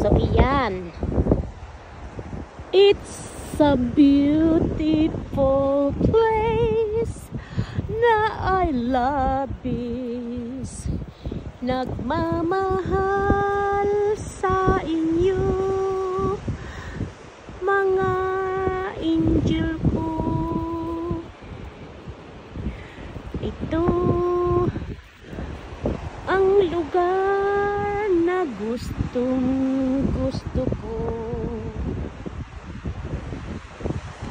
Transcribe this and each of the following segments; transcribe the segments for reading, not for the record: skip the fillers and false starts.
So, iyan. It's a beautiful place na I love is nagmamahal sa inyo, mga angel ko. Ito ang lugar na gustong gusto ko.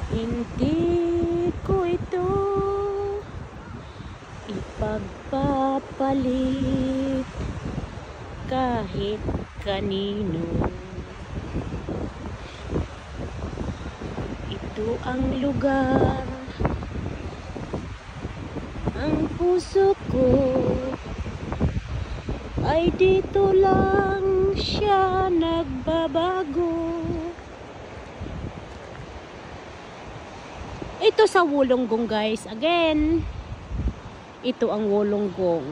Hindi ko ito ipagpapalit kahit kanino. Ito ang lugar, ang puso ko ay dito lang siya nagbabago. Ito sa Wollongong, guys. Again, ito ang Wollongong.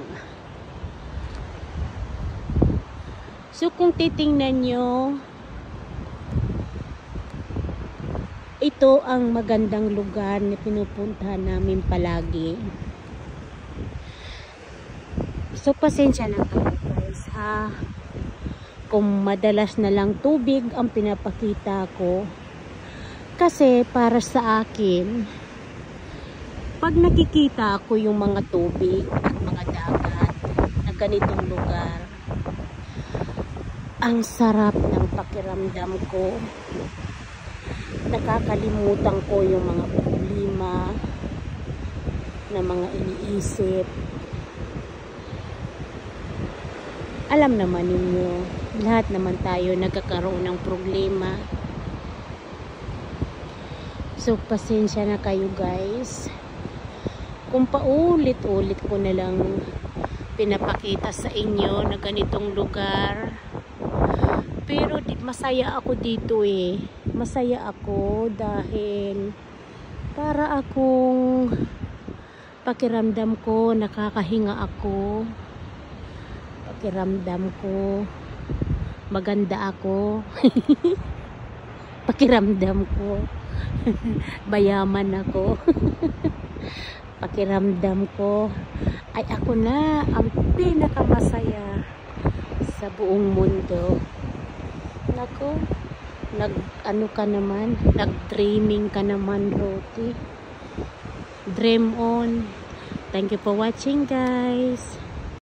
So kung titingnan nyo, ito ang magandang lugar na pinupuntahan namin palagi. So pasensya na kayo, guys, ha, kung madalas na lang tubig ang pinapakita ko. Kasi para sa akin, pag nakikita ko yung mga tubig at mga dagat na ganitong lugar, ang sarap ng pakiramdam ko. Nakakalimutan ko yung mga problema na mga iniisip. Alam naman ninyo, lahat naman tayo nagkakaroon ng problema. So, pasensya na kayo, guys, kung paulit-ulit ko na lang pinapakita sa inyo na ganitong lugar. Pero masaya ako dito eh. Masaya ako dahil para akong pakiramdam ko, nakakahinga ako. Pakiramdam ko, maganda ako. Pakiramdam ko, bayaman ako. Pakiramdam ko ay ako na ang pinakamasaya sa buong mundo. Nako, ano ka naman, nag-dreaming ka naman, Roti. Dream on. Thank you for watching, guys.